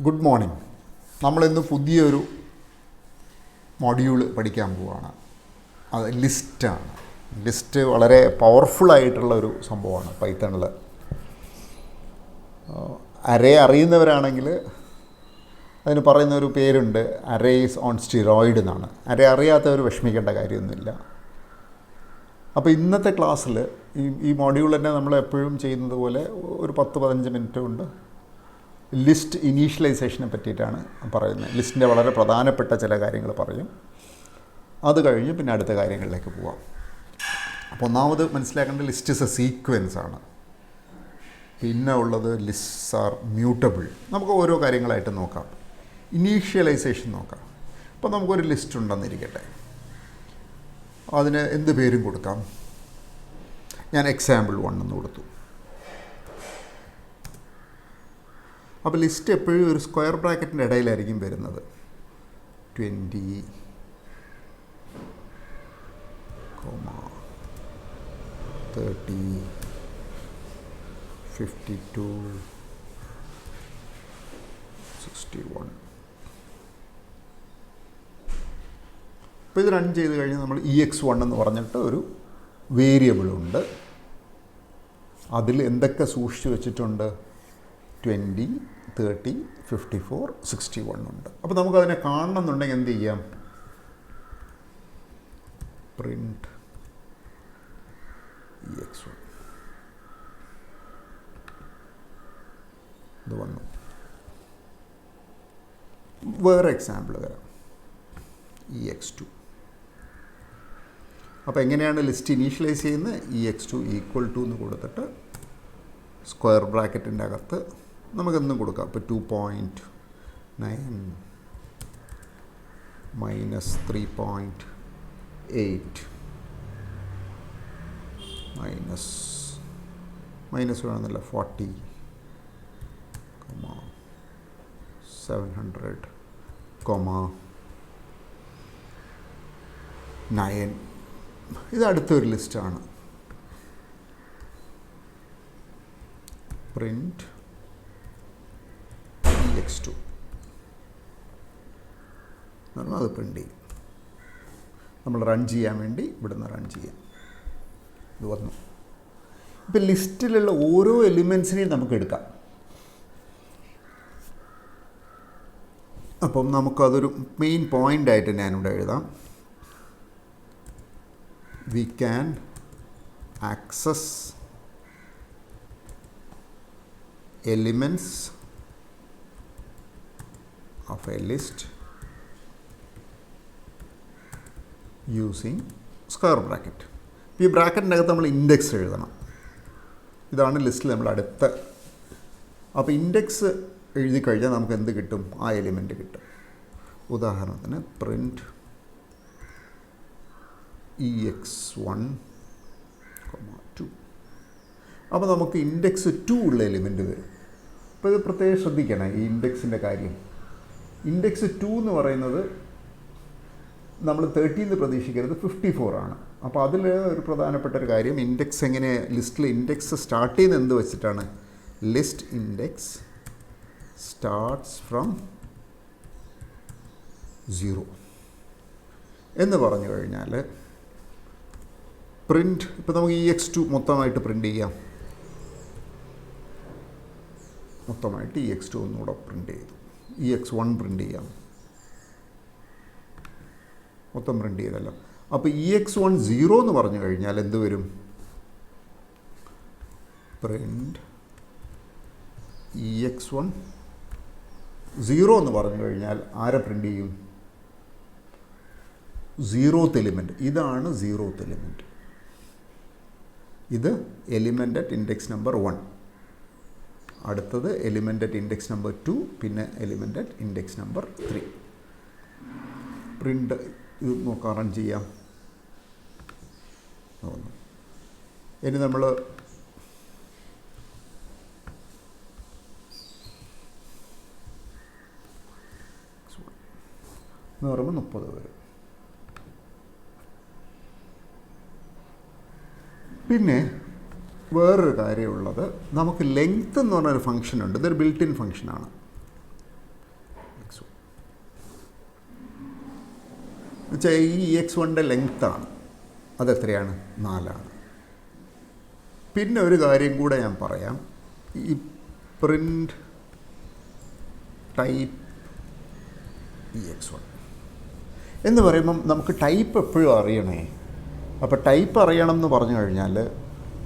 Good morning. നമ്മളിന്ന് പുതിയൊരു module പഠിക്കാൻ പോവുകയാണ്. അത് ലിസ്റ്റാണ്. ലിസ്റ്റ് വളരെ പവർഫുള്ളായിട്ടുള്ളൊരു സംഭവമാണ് പൈത്തണിൽ. അറേ അറിയുന്നവരാണെങ്കിൽ അതിന് പറയുന്നൊരു പേരുണ്ട്, അറേസ് ഓൺ സ്റ്റിറോയിഡ് എന്നാണ്. അറേ അറിയാത്തവർ വിഷമിക്കേണ്ട കാര്യമൊന്നുമില്ല. അപ്പോൾ ഇന്നത്തെ ക്ലാസ്സിൽ ഈ മൊഡ്യൂൾ തന്നെ നമ്മൾ എപ്പോഴും ചെയ്യുന്നത് പോലെ ഒരു 10-15 മിനിറ്റ് കൊണ്ട് ലിസ്റ്റ് ഇനീഷ്യലൈസേഷനെ പറ്റിയിട്ടാണ് പറയുന്നത്. ലിസ്റ്റിൻ്റെ വളരെ പ്രധാനപ്പെട്ട ചില കാര്യങ്ങൾ പറയും. അത് കഴിഞ്ഞ് പിന്നെ അടുത്ത കാര്യങ്ങളിലേക്ക് പോവാം. അപ്പോൾ ഒന്നാമത് മനസ്സിലാക്കേണ്ട ലിസ്റ്റ് ഇസ് എ സീക്വൻസ് ആണ്. പിന്നെ ഉള്ളത് ലിസ്റ്റ്സ് ആർ മ്യൂട്ടബിൾ. നമുക്ക് ഓരോ കാര്യങ്ങളായിട്ട് നോക്കാം. ഇനീഷ്യലൈസേഷൻ നോക്കാം. അപ്പോൾ നമുക്കൊരു ലിസ്റ്റ് ഉണ്ടെന്നിരിക്കട്ടെ, അതിന് എന്ത് പേരും കൊടുക്കാം. ഞാൻ എക്സാമ്പിൾ 1 എന്ന് കൊടുത്തു. അപ്പോൾ ലിസ്റ്റ് എപ്പോഴും ഒരു സ്ക്വയർ ബ്രാക്കറ്റിൻ്റെ ഇടയിലായിരിക്കും വരുന്നത്. 20, 30, 52, 61. അപ്പോൾ ഇത് റൺ ചെയ്ത് കഴിഞ്ഞാൽ നമ്മൾ EX1 എന്ന് പറഞ്ഞിട്ട് ഒരു വേരിയബിളുണ്ട്. അതിൽ എന്തൊക്കെ സൂക്ഷിച്ച് വെച്ചിട്ടുണ്ട്? 20, 30, 54, 61 ഉണ്ട്. അപ്പോൾ നമുക്കതിനെ കാണണമെന്നുണ്ടെങ്കിൽ എന്ത് ചെയ്യാം? പ്രിൻറ്റ് EX1 ഇത് വന്നു. വേറെ എക്സാമ്പിൾ തരാം, EX2. അപ്പോൾ എങ്ങനെയാണ് ലിസ്റ്റ് ഇനീഷ്യലൈസ് ചെയ്യുന്നത്? EX2 = എന്ന് കൊടുത്തിട്ട് സ്ക്വയർ ബ്രാക്കറ്റിൻ്റെ അകത്ത് നമുക്കെന്നും കൊടുക്കാം. ഇപ്പോൾ 2.9 -3.8 മൈനസ് വേണമെന്നില്ല 40, 700, 9. ഇത് അടുത്തൊരു ലിസ്റ്റാണ്. പ്രിൻറ്റ് EX2 എന്ന് പറഞ്ഞാൽ അത് പ്രിൻ്റ് ചെയ്യും. നമ്മൾ റൺ ചെയ്യാൻ വേണ്ടി ഇവിടുന്ന് റൺ ചെയ്യാം. ഇത് വന്നു. ഇപ്പം ലിസ്റ്റിലുള്ള ഓരോ എലിമെൻസിനെയും നമുക്ക് എടുക്കാം. അപ്പം നമുക്കതൊരു മെയിൻ പോയിൻ്റായിട്ട് ഞാനിവിടെ എഴുതാം. We can access elements of a list using square bracket. ഈ ബ്രാക്കറ്റിൻ്റെ അകത്ത് നമ്മൾ ഇൻഡെക്സ് എഴുതണം. ഇതാണ് ലിസ്റ്റിൽ നമ്മൾ അടുത്ത. അപ്പോൾ ഇൻഡെക്സ് എഴുതി കഴിഞ്ഞാൽ നമുക്ക് എന്ത് കിട്ടും? ആ എലിമെൻ്റ് കിട്ടും. ഉദാഹരണത്തിന് പ്രിൻറ്റ് EX1, 2. അപ്പോൾ നമുക്ക് ഇൻഡെക്സ് 2 ഉള്ള എലിമെൻ്റ് വരും. അപ്പോൾ ഇത് പ്രത്യേകം ശ്രദ്ധിക്കണം ഈ ഇൻഡെക്സിൻ്റെ കാര്യം. ഇൻഡെക്സ് 2 എന്ന് പറയുന്നത് നമ്മൾ 13 പ്രതീക്ഷിക്കരുത്, 54 ആണ്. അപ്പോൾ അതിൽ ഒരു പ്രധാനപ്പെട്ട ഒരു കാര്യം, ഇൻഡെക്സ് എങ്ങനെ ലിസ്റ്റിൽ ഇൻഡെക്സ് സ്റ്റാർട്ട് ചെയ്യുന്നത് എന്ത് വെച്ചിട്ടാണ്? ലിസ്റ്റ് ഇൻഡെക്സ് സ്റ്റാർട്ട്സ് ഫ്രം 0 എന്ന് പറഞ്ഞു കഴിഞ്ഞാൽ പ്രിൻറ്റ്, ഇപ്പോൾ നമുക്ക് EX2 മൊത്തമായിട്ട് പ്രിൻ്റ് ചെയ്യാം. മൊത്തമായിട്ട് EX2 ഒന്നുകൂടെ പ്രിൻ്റ് ചെയ്തു. EX1 പ്രിൻ്റ് ചെയ്യാം. മൊത്തം പ്രിൻ്റ് ചെയ്തല്ലോ. അപ്പോൾ EX1 0 എന്ന് പറഞ്ഞു കഴിഞ്ഞാൽ എന്ത് വരും? പ്രിൻറ്റ് EX1 0 എന്ന് പറഞ്ഞു കഴിഞ്ഞാൽ ആരെ പ്രിൻ്റ് ചെയ്യും? 0th element. ഇതാണ് 0th എലിമെൻറ്റ്. ഇത് എലിമെൻ്റ് അറ്റ് ഇൻഡെക്സ് നമ്പർ 1. അടുത്തത് എലിമെൻ്റ് അറ്റ് ഇൻഡെക്സ് നമ്പർ 2, പിന്നെ element at index number 3. Print ഇത് നോക്കാം, റൺ ചെയ്യാം. ഇനി നമ്മൾ എന്ന് പറയുമ്പോൾ 30 വരും. പിന്നെ വേറൊരു കാര്യമുള്ളത്, നമുക്ക് ലെങ്ത് എന്ന് പറഞ്ഞൊരു ഫംഗ്ഷൻ ഉണ്ട്. ഇതൊരു ബിൽറ്റ് ഇൻ ഫംഗ്ഷനാണ്. എന്നുവെച്ചാൽ ഈ EX1ൻ്റെ ലെങ്ത്താണ്, അതെത്രയാണ്? 4ആണ്. പിന്നെ ഒരു കാര്യം കൂടെ ഞാൻ പറയാം. ഈ പ്രിൻ്റ് ടൈപ്പ് EX1 എന്ന് പറയുമ്പം നമുക്ക് ടൈപ്പ് എപ്പോഴും അറിയണേ. അപ്പോൾ ടൈപ്പ് അറിയണം എന്ന് പറഞ്ഞു കഴിഞ്ഞാൽ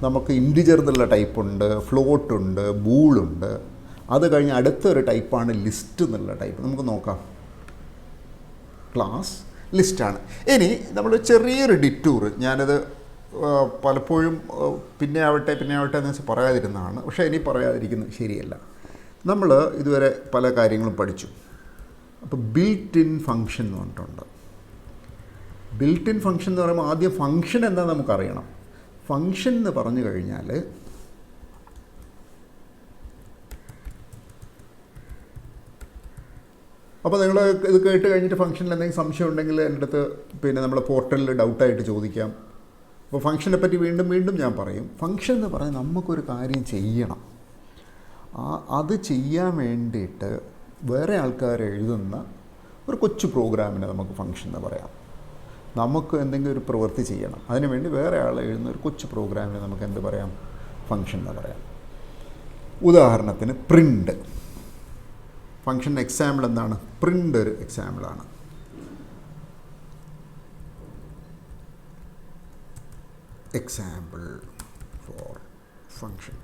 നമുക്ക് ഇൻറ്റിജർ എന്നുള്ള ടൈപ്പുണ്ട്, ഫ്ലോട്ടുണ്ട്, ബൂളുണ്ട്. അത് കഴിഞ്ഞ് അടുത്തൊരു ടൈപ്പാണ് ലിസ്റ്റ് എന്നുള്ള ടൈപ്പ്. നമുക്ക് നോക്കാം. ക്ലാസ് ലിസ്റ്റാണ്. ഇനി നമ്മൾ ചെറിയൊരു ഡിറ്റൂർ, ഞാനത് പലപ്പോഴും പിന്നെ ആവട്ടെ എന്ന് വെച്ചാൽ പറയാതിരുന്നതാണ്. പക്ഷേ ഇനി പറയാതിരിക്കുന്നത് ശരിയല്ല. നമ്മൾ ഇതുവരെ പല കാര്യങ്ങളും പഠിച്ചു. അപ്പോൾ ബിൽറ്റ് ഇൻ ഫങ്ഷൻ എന്ന് പറഞ്ഞിട്ടുണ്ട്. ബിൽറ്റ് ഇൻ ഫങ്ഷൻ എന്ന് പറയുമ്പോൾ ആദ്യം ഫങ്ഷൻ എന്താണെന്ന് നമുക്കറിയണം. ഫങ്ഷൻ എന്ന് പറഞ്ഞു കഴിഞ്ഞാൽ അപ്പോൾ നിങ്ങൾ ഇത് കേട്ട് കഴിഞ്ഞിട്ട് ഫംഗ്ഷനിൽ എന്തെങ്കിലും സംശയം ഉണ്ടെങ്കിൽ എൻ്റെ അടുത്ത് പിന്നെ നമ്മളെ പോർട്ടലിൽ ഡൗട്ടായിട്ട് ചോദിക്കാം. അപ്പോൾ ഫംഗ്ഷനെ പറ്റി വീണ്ടും ഞാൻ പറയും. ഫംഗ്ഷൻ എന്ന് പറഞ്ഞാൽ നമുക്കൊരു കാര്യം ചെയ്യണം. അത് ചെയ്യാൻ വേണ്ടിയിട്ട് വേറെ ആൾക്കാർ എഴുതുന്ന ഒരു കൊച്ചു പ്രോഗ്രാമിനെ നമുക്ക് ഫംഗ്ഷൻ എന്ന് പറയാം. നമുക്ക് എന്തെങ്കിലും ഒരു പ്രവൃത്തി ചെയ്യണം, അതിനുവേണ്ടി വേറെ ആൾ എഴുതുന്ന ഒരു കൊച്ചു പ്രോഗ്രാമിനെ നമുക്ക് എന്ത് പറയാം? ഫംഗ്ഷൻ എന്ന് പറയാം. ഉദാഹരണത്തിന് പ്രിൻ്റ്. ഫംഗ്ഷൻ എക്സാമ്പിൾ എന്താണ്? പ്രിൻ്റ് ഒരു എക്സാമ്പിളാണ്. Example for function.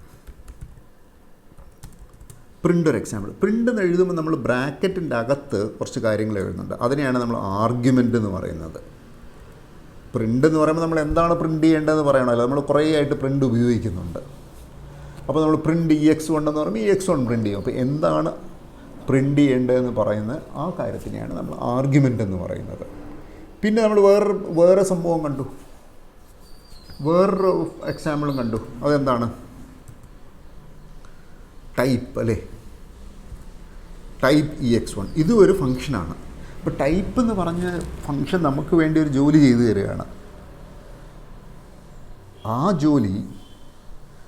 പ്രിൻ്റ് ഒരു എക്സാമ്പിൾ. പ്രിൻ്റ് എന്ന് എഴുതുമ്പോൾ നമ്മൾ ബ്രാക്കറ്റിൻ്റെ അകത്ത് കുറച്ച് കാര്യങ്ങൾ എഴുതുന്നുണ്ട്. അതിനെയാണ് നമ്മൾ ആർഗ്യുമെൻ്റ് എന്ന് പറയുന്നത്. പ്രിൻ്റ് എന്ന് പറയുമ്പോൾ നമ്മൾ എന്താണ് പ്രിൻ്റ് ചെയ്യേണ്ടതെന്ന് പറയണമല്ലോ. നമ്മൾ കുറേ ആയിട്ട് പ്രിൻ്റ് ഉപയോഗിക്കുന്നുണ്ട്. അപ്പോൾ നമ്മൾ പ്രിൻ്റ് EX1 എന്ന് പറയുമ്പോൾ EX1 പ്രിൻ്റ് ചെയ്യും. അപ്പോൾ എന്താണ് പ്രിൻ്റ് ചെയ്യേണ്ടതെന്ന് പറയുന്ന ആ കാര്യത്തിനെയാണ് നമ്മൾ ആർഗ്യുമെൻ്റ് എന്ന് പറയുന്നത്. പിന്നെ നമ്മൾ വേറെ സംഭവം കണ്ടു, വേറൊരു എക്സാമ്പിളും കണ്ടു. അതെന്താണ്? ടൈപ്പ് അല്ലേ? ടൈപ്പ് EX1 ഇതും ഒരു ഫംഗ്ഷനാണ്. അപ്പോൾ ടൈപ്പ് എന്ന് പറഞ്ഞ ഫംഗ്ഷൻ നമുക്ക് വേണ്ടി ഒരു ജോലി ചെയ്തു തരികയാണ്. ആ ജോലി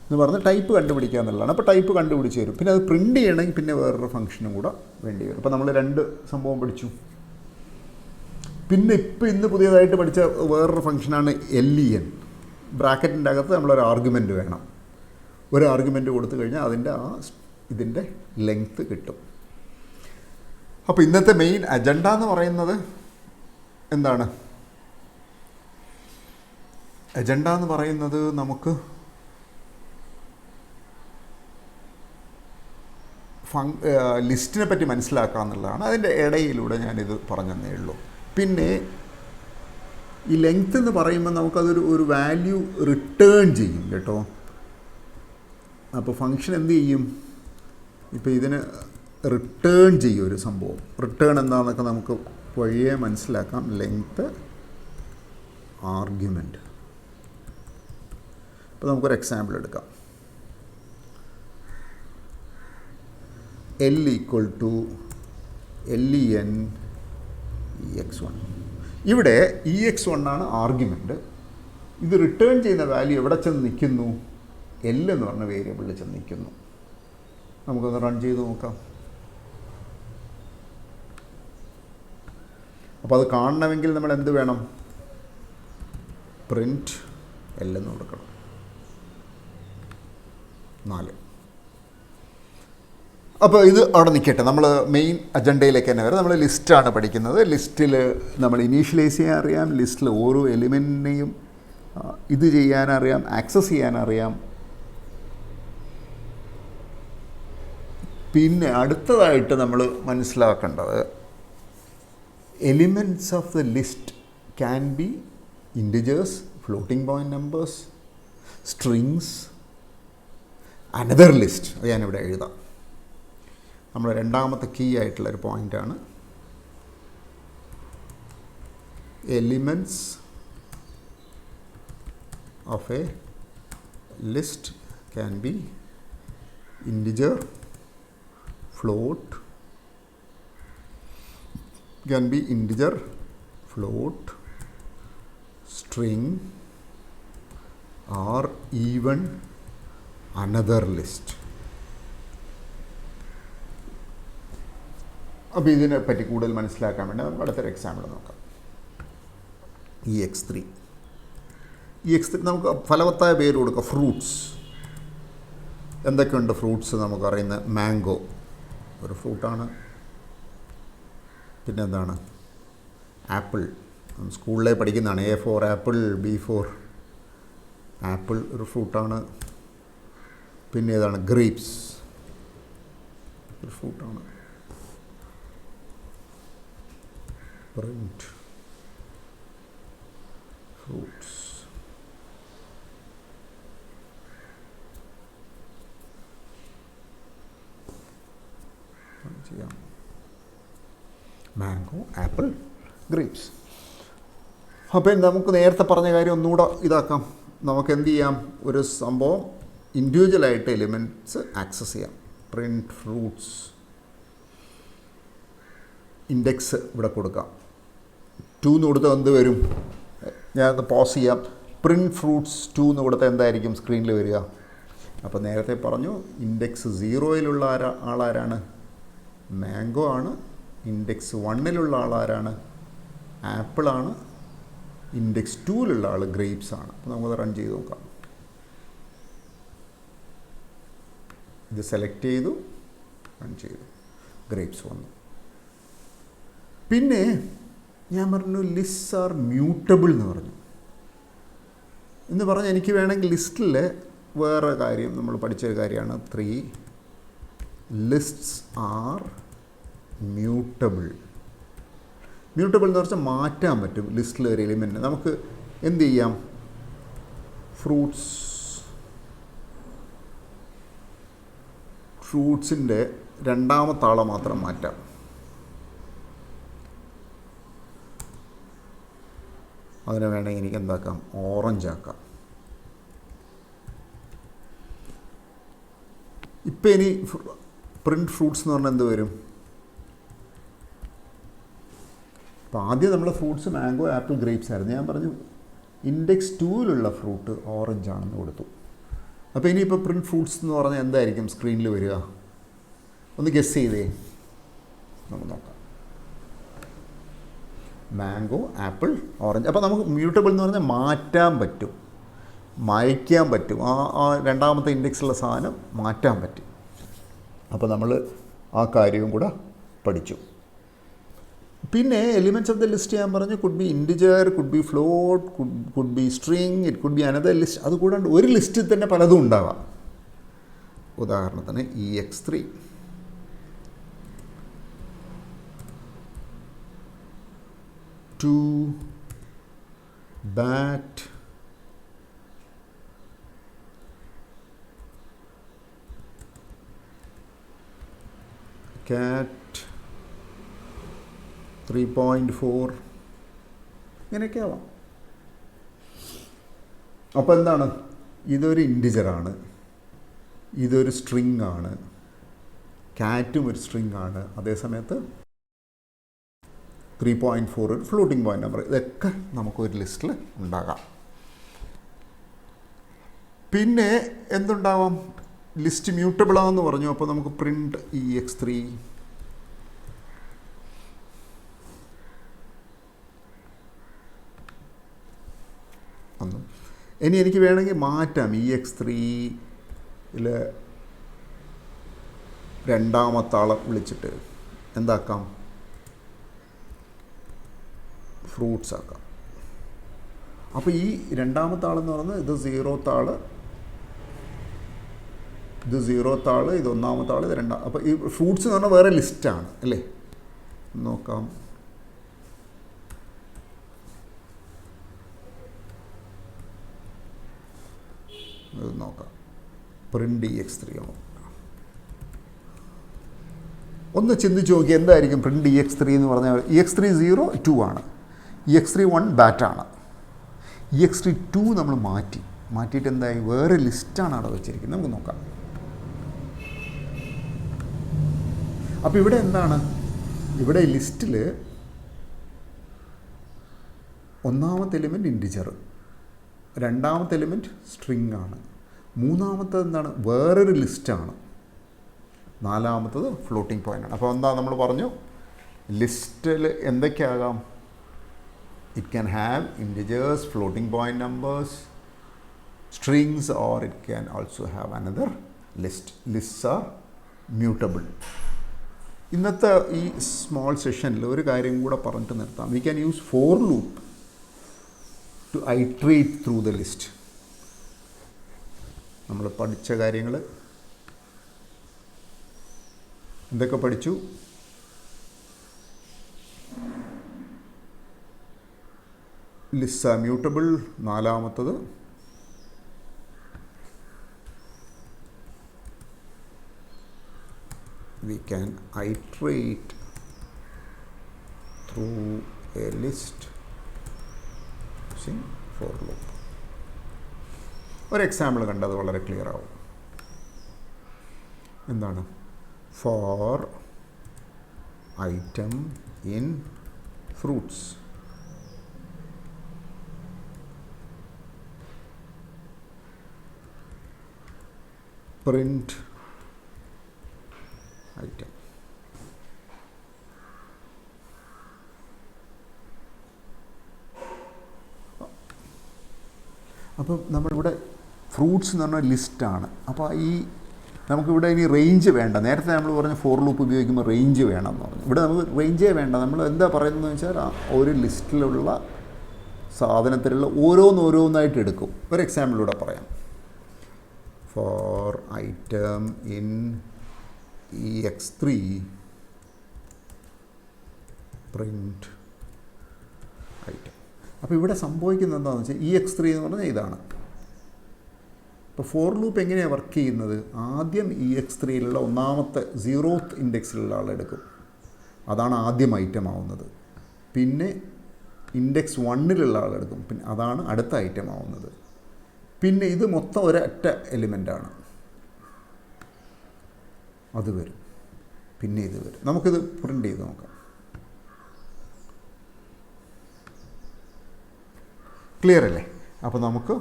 എന്ന് പറഞ്ഞാൽ ടൈപ്പ് കണ്ടുപിടിക്കുക എന്നുള്ളതാണ്. അപ്പോൾ ടൈപ്പ് കണ്ടുപിടിച്ച് തരും. പിന്നെ അത് പ്രിൻ്റ് ചെയ്യണമെങ്കിൽ പിന്നെ വേറൊരു ഫംഗ്ഷനും കൂടെ വേണ്ടി വരും. അപ്പോൾ നമ്മൾ 2 സംഭവം പഠിച്ചു. പിന്നെ ഇന്ന് പുതിയതായിട്ട് പഠിച്ച വേറൊരു ഫംഗ്ഷനാണ് LEN. ബ്രാക്കറ്റിൻ്റെ അകത്ത് നമ്മളൊരു ആർഗ്യുമെൻ്റ് വേണം. ഒരു ആർഗ്യുമെൻ്റ് കൊടുത്തു കഴിഞ്ഞാൽ ഇതിൻ്റെ ലെങ്ത്ത് കിട്ടും. അപ്പോൾ ഇന്നത്തെ മെയിൻ അജണ്ട എന്ന് പറയുന്നത് എന്താണ്? അജണ്ട എന്ന് പറയുന്നത് നമുക്ക് ലിസ്റ്റിനെ പറ്റി മനസ്സിലാക്കുക എന്നുള്ളതാണ്. അതിൻ്റെ ഇടയിലൂടെ ഞാനിത് പറഞ്ഞതേ ഉള്ളൂ. പിന്നെ ഈ ലെങ്ത് എന്ന് പറയുമ്പോൾ നമുക്കതൊരു വാല്യൂ റിട്ടേൺ ചെയ്യും കേട്ടോ. അപ്പോൾ ഫംഗ്ഷൻ എന്ത് ചെയ്യും? ഇപ്പോൾ ഇതിന് റിട്ടേൺ ചെയ്യും ഒരു സംഭവം. റിട്ടേൺ എന്താണെന്നൊക്കെ നമുക്ക് വഴിയെ മനസ്സിലാക്കാം. Length argument. അപ്പോൾ നമുക്കൊരു എക്സാമ്പിൾ എടുക്കാം. L = LEN EX1. ഇവിടെ EX1 ആണ് ആർഗ്യുമെൻ്റ്. ഇത് റിട്ടേൺ ചെയ്യുന്ന വാല്യൂ എവിടെ ചെന്ന് നിൽക്കുന്നു? L എന്ന് പറഞ്ഞ വേരിയബിളിൽ ചെന്ന് നിൽക്കുന്നു. നമുക്കൊന്ന് റൺ ചെയ്ത് നോക്കാം. അപ്പോൾ അത് കാണണമെങ്കിൽ നമ്മൾ എന്ത് വേണം? പ്രിൻ്റ് L എന്ന് കൊടുക്കണം. 4. അപ്പോൾ ഇത് അവിടെ നിൽക്കട്ടെ. നമ്മൾ മെയിൻ അജണ്ടയിലേക്ക് തന്നെ വരാം. നമ്മൾ ലിസ്റ്റാണ് പഠിക്കുന്നത്. ലിസ്റ്റിൽ നമ്മൾ ഇനീഷ്യലൈസ് ചെയ്യാൻ അറിയാം. ലിസ്റ്റിൽ ഓരോ എലിമെൻറ്റിനെയും ഇത് ചെയ്യാനറിയാം, ആക്സസ് ചെയ്യാനറിയാം. പിന്നെ അടുത്തതായിട്ട് നമ്മൾ മനസ്സിലാക്കേണ്ടത് elements of the list can be integers, floating point numbers, strings, another list. അത് ഞാനിവിടെ എഴുതാം. നമ്മൾ രണ്ടാമത്തെ കീ ആയിട്ടുള്ളൊരു പോയിൻ്റാണ്. Elements of A list can be integer, float, can be integer, float, string, or even another list. അപ്പോൾ ഇതിനെ പറ്റി കൂടുതൽ മനസ്സിലാക്കാൻ വേണ്ടി നമുക്ക് അടുത്തൊരു എക്സാമ്പിൾ നോക്കാം. EX3. EX3 നമുക്ക് ഫലവത്തായ പേര് കൊടുക്കാം, ഫ്രൂട്ട്സ്. എന്തൊക്കെയുണ്ട് ഫ്രൂട്ട്സ് നമുക്കറിയുന്ന? മാംഗോ ഒരു ഫ്രൂട്ടാണ്. പിന്നെ എന്താണ്? ആപ്പിൾ. സ്കൂളിലെ പഠിക്കുന്നതാണ്. A for apple, B for apple ഒരു ഫ്രൂട്ടാണ്. പിന്നെ ഏതാണ്? ഗ്രേപ്സ് ഒരു ഫ്രൂട്ടാണ്. Print fruits. ചെയ്യാം. Mango, apple, grapes. അപ്പം നമുക്ക് നേരത്തെ പറഞ്ഞ കാര്യം ഒന്നുകൂടെ ഇതാക്കാം. നമുക്ക് എന്ത് ചെയ്യാം? ഒരു സംഭവം ഇൻഡിവിജ്വലായിട്ട് എലിമെൻറ്റ്സ് ആക്സസ് ചെയ്യാം. പ്രിൻറ്റ് ഫ്രൂട്ട്സ്, ഇൻഡെക്സ് ഇവിടെ കൊടുക്കാം. 2 എന്ന് കൊടുത്താൽ എന്ത് വരും? ഞാനത് പോസ് ചെയ്യാം. പ്രിൻറ്റ് ഫ്രൂട്ട്സ് 2 എന്ന് കൊടുത്താൽ എന്തായിരിക്കും സ്ക്രീനിൽ വരിക? അപ്പോൾ നേരത്തെ പറഞ്ഞു, ഇൻഡെക്സ് 0-യിലുള്ള ആളാരാണ്? മാംഗോ ആണ്. ഇൻഡെക്സ് 1-ലുള്ള ആളാരാണ്? ആപ്പിളാണ്. ഇൻഡെക്സ് 2-ലുള്ള ആൾ ഗ്രേപ്സ് ആണ്. അപ്പോൾ നമുക്കത് റൺ ചെയ്ത് നോക്കാം. ഇത് സെലക്ട് ചെയ്തു, റൺ ചെയ്തു, ഗ്രേപ്സ് വന്നു. പിന്നെ ഞാൻ പറഞ്ഞു ലിസ്റ്റ് ആർ മ്യൂട്ടബിൾ എന്ന് പറഞ്ഞു. എന്ന് പറഞ്ഞാൽ എനിക്ക് വേണമെങ്കിൽ ലിസ്റ്റിൽ വേറെ കാര്യം നമ്മൾ പഠിച്ചൊരു കാര്യമാണ് 3 ലിസ്റ്റ്സ് ആർ മ്യൂട്ടബിൾ. മ്യൂട്ടബിൾ എന്ന് പറഞ്ഞാൽ മാറ്റാൻ പറ്റും ലിസ്റ്റിലെ ഒരു എലിമെൻറ്റ്. നമുക്ക് എന്ത് ചെയ്യാം? ഫ്രൂട്ട്സിൻ്റെ രണ്ടാമത്തെ ആളെ മാത്രം മാറ്റാം. അതിന് വേണമെങ്കിൽ എനിക്ക് എന്താക്കാം? ഓറഞ്ച് ആക്കാം. ഇപ്പം ഇനി പ്രിൻറ്റ് ഫ്രൂട്ട്സ് എന്ന് പറഞ്ഞാൽ എന്ത് വരും? അപ്പോൾ ആദ്യം നമ്മൾ ഫ്രൂട്ട്സ് മാംഗോ, ആപ്പിൾ, ഗ്രേപ്സ് ആയിരുന്നു. ഞാൻ പറഞ്ഞു ഇൻഡെക്സ് 2-ലുള്ള ഫ്രൂട്ട് ഓറഞ്ച് ആണെന്ന് കൊടുത്തു. അപ്പോൾ ഇനിയിപ്പോൾ പ്രിൻറ്റ് ഫ്രൂട്ട്സ് എന്ന് പറഞ്ഞാൽ എന്തായിരിക്കും സ്ക്രീനിൽ വരിക? ഒന്ന് ഗസ് ചെയ്തേ. നമുക്ക് നോക്കാം. Mango, apple, orange. അപ്പോൾ നമുക്ക് മ്യൂട്ടബിൾ എന്ന് പറഞ്ഞാൽ മാറ്റാൻ പറ്റും, മായ്ക്കാൻ പറ്റും. ആ രണ്ടാമത്തെ ഇൻഡെക്സിലുള്ള സാധനം മാറ്റാൻ പറ്റും. അപ്പോൾ നമ്മൾ ആ കാര്യവും കൂടെ പഠിച്ചു. പിന്നെ എലിമെൻറ്റ്സ് ഓഫ് ദ ലിസ്റ്റ് ഞാൻ പറഞ്ഞു, could be integer, could be float, could be string, it could be another list. അതുകൂടാണ്ട് ഒരു ലിസ്റ്റിൽ തന്നെ പലതും ഉണ്ടാവാം. ഉദാഹരണത്തിന് EX3. To bat, cat, 3.4 ഇങ്ങനെയൊക്കെ ആവാം. അപ്പോൾ എന്താണ്? ഇതൊരു ഇൻറ്റിജറാണ്, ഇതൊരു സ്ട്രിങ് ആണ്, കാറ്റും ഒരു സ്ട്രിങ് ആണ്. അതേസമയത്ത് 3.4 ഒരു ഫ്ലോട്ടിംഗ് പോയിൻ്റ് നമ്പർ. ഇതൊക്കെ നമുക്കൊരു ലിസ്റ്റിൽ ഉണ്ടാകാം. പിന്നെ എന്തുണ്ടാവാം? ലിസ്റ്റ് മ്യൂട്ടബിളാണെന്ന് പറഞ്ഞു. അപ്പോൾ നമുക്ക് പ്രിൻറ്റ് EX3 ഒന്നും. ഇനി എനിക്ക് വേണമെങ്കിൽ മാറ്റാം. EX3-ൽ രണ്ടാമത്തെ ആളെ വിളിച്ചിട്ട് എന്താക്കാം? ഫ്രൂട്ട്സ് ആക്കാം. അപ്പോൾ ഈ രണ്ടാമത്തെ ആളെന്ന് പറയുന്നത് ഇത് 0th ആൾ, ഇത് 0th ആൾ, ഇത് 1ാമത്തെ ആൾ, ഇത് 2. അപ്പോൾ ഈ ഫ്രൂട്ട്സ് എന്ന് പറഞ്ഞാൽ വേറെ ലിസ്റ്റാണ് അല്ലേ? നോക്കാം. ഇത് നോക്കാം. പ്രിൻറ്റ് EX3 ആവും. ഒന്ന് ചിന്തിച്ച് നോക്കി എന്തായിരിക്കും പ്രിൻറ്റ് EX3 എന്ന് പറഞ്ഞാൽ? EX3 0 2 ആണ്. EX3 1 ബാറ്റാണ്. EX3 2 നമ്മൾ മാറ്റിയിട്ട് എന്തായി? വേറെ ലിസ്റ്റാണ് അവിടെ വെച്ചിരിക്കുന്നത്. നമുക്ക് നോക്കാം. അപ്പോൾ ഇവിടെ എന്താണ്? ഇവിടെ ലിസ്റ്റിൽ 1ാമത്തെ എലിമെൻറ്റ് ഇൻറ്റിജർ, 2ാമത്തെ എലിമെൻറ്റ് സ്ട്രിങ് ആണ്, 3ാമത്തത് എന്താണ്? വേറൊരു ലിസ്റ്റാണ്, 4ാമത്തത് ഫ്ലോട്ടിംഗ് പോയിൻ്റ് ആണ്. അപ്പോൾ എന്താ നമ്മൾ പറഞ്ഞു? ലിസ്റ്റിൽ എന്തൊക്കെയാകാം? It can have integers, floating point numbers, strings, or it can also have another list. Lists are mutable. ഇന്നത്തെ ഈ സ്മോൾ സെഷനിൽ ഒരു കാര്യം കൂടെ പറഞ്ഞിട്ട് നിർത്താം. We can use for loop to iterate through the list. നമ്മൾ പഠിച്ച കാര്യങ്ങൾ എന്തൊക്കെ പഠിച്ചു? List are mutable. നാലാമത്തത് we can iterate through a list using for loop. ഒരു എക്സാമ്പിൾ കണ്ടത് വളരെ ക്ലിയർ ആവും. എന്താണ്? For item in fruits. Print item. അപ്പം നമ്മളിവിടെ ഫ്രൂട്ട്സ് എന്ന് പറഞ്ഞ ലിസ്റ്റാണ്. അപ്പോൾ ഈ നമുക്കിവിടെ ഇനി റേഞ്ച് വേണ്ട. നേരത്തെ നമ്മൾ പറഞ്ഞ ഫോർ ലൂപ്പ് ഉപയോഗിക്കുമ്പോൾ റേഞ്ച് വേണം എന്ന് പറഞ്ഞു. ഇവിടെ നമുക്ക് റേഞ്ചേ വേണ്ട. നമ്മൾ എന്താ പറയുന്നതെന്ന് വെച്ചാൽ ഒരു ലിസ്റ്റിലുള്ള സാധനത്തിലുള്ള ഓരോന്നോരോന്നായിട്ട് എടുക്കും. ഒരു എക്സാമ്പിളിലൂടെ പറയാം. For item in ex3 print item. അപ്പോൾ ഇവിടെ സംഭവിക്കുന്നത് എന്താണെന്ന് വെച്ചാൽ ex3 എന്ന് പറഞ്ഞാൽ ഇതാണ്. ഇപ്പോൾ ഫോർ ലൂപ്പ് എങ്ങനെയാണ് വർക്ക് ചെയ്യുന്നത്? ആദ്യം ex3യിലുള്ള ഒന്നാമത്തെ 0th ഇൻഡെക്സിലുള്ള ആളെടുക്കും. അതാണ് ആദ്യം ഐറ്റം ആവുന്നത്. പിന്നെ ഇൻഡെക്സ് 1ലുള്ള ആളെടുക്കും. പിന്നെ അതാണ് അടുത്ത ഐറ്റം ആവുന്നത്. പിന്നെ ഇത് മൊത്തം ഒരൊറ്റ എലിമെൻ്റാണ്. അത് വരും. പിന്നെ ഇത് വരും. നമുക്കിത് പ്രിൻ്റ് ചെയ്ത് നോക്കാം. ക്ലിയർ അല്ലേ? അപ്പോൾ നമുക്ക്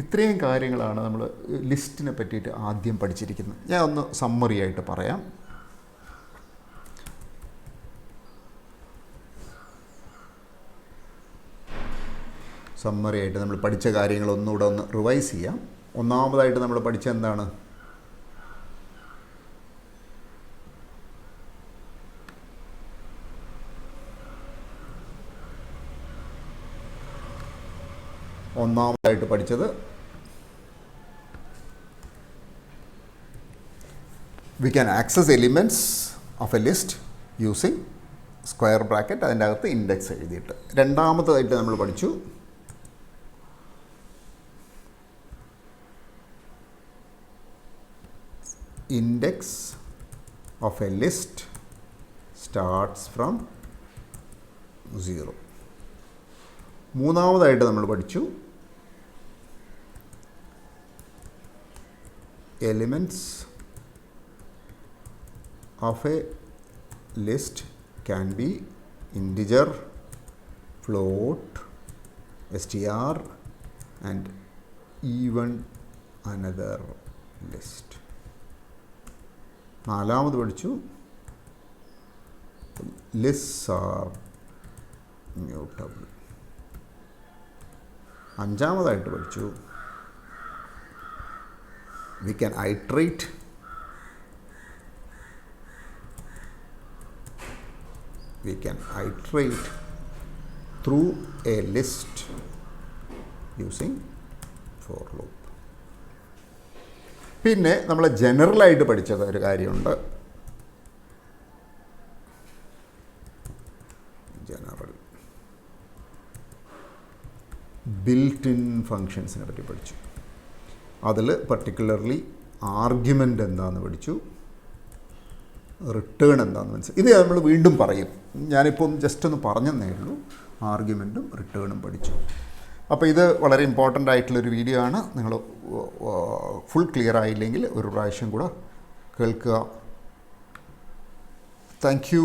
ഇത്രയും കാര്യങ്ങളാണ് നമ്മൾ ലിസ്റ്റിനെ പറ്റിയിട്ട് ആദ്യം പഠിച്ചിരിക്കുന്നത്. ഞാൻ ഒന്ന് സമ്മറി ആയിട്ട് പറയാം. സമ്മറി ആയിട്ട് നമ്മൾ പഠിച്ച കാര്യങ്ങൾ ഒന്നുകൂടെ ഒന്ന് റിവൈസ് ചെയ്യാം. ഒന്നാമതായിട്ട് നമ്മൾ പഠിച്ച എന്താണ്? ഒന്നാമതായിട്ട് പഠിച്ചത് we can access elements of A list using square bracket, അതിൻ്റെ അകത്ത് ഇൻഡെക്സ് എഴുതിയിട്ട്. രണ്ടാമതായിട്ട് നമ്മൾ പഠിച്ചു index of A list starts from 0. മൂന്നാമതായിട്ട് നമ്മൾ പഠിച്ചു elements of A list can be integer, float, str and even another list. നാലാമത് പഠിച്ചു ലിസ്റ്റ്സ് ആർ മ്യൂട്ടബിൾ. അഞ്ചാമതായിട്ട് പഠിച്ചു we can iterate through A list using for loop. പിന്നെ നമ്മൾ ജനറലായിട്ട് പഠിച്ചത് ഒരു കാര്യമുണ്ട്. ജനറൽ ബിൽറ്റ് ഇൻ ഫങ്ഷൻസിനെ പറ്റി പഠിച്ചു. അതിൽ പർട്ടിക്കുലർലി ആർഗ്യുമെൻ്റ് എന്താണെന്ന് പഠിച്ചു, റിട്ടേൺ എന്താണെന്ന് മനസ്സിലായി. ഇത് നമ്മൾ വീണ്ടും പറയും. ഞാനിപ്പോൾ ജസ്റ്റ് ഒന്ന് പറഞ്ഞെന്നേ ഉള്ളൂ. ആർഗ്യുമെൻറ്റും റിട്ടേണും പഠിച്ചു. അപ്പോൾ ഇത് വളരെ ഇമ്പോർട്ടൻ്റ് ആയിട്ടുള്ളൊരു വീഡിയോ ആണ്. നിങ്ങൾ ഫുൾ ക്ലിയർ ആയില്ലെങ്കിൽ ഒരു പ്രാവശ്യം കൂടെ കേൾക്കുക. Thank you.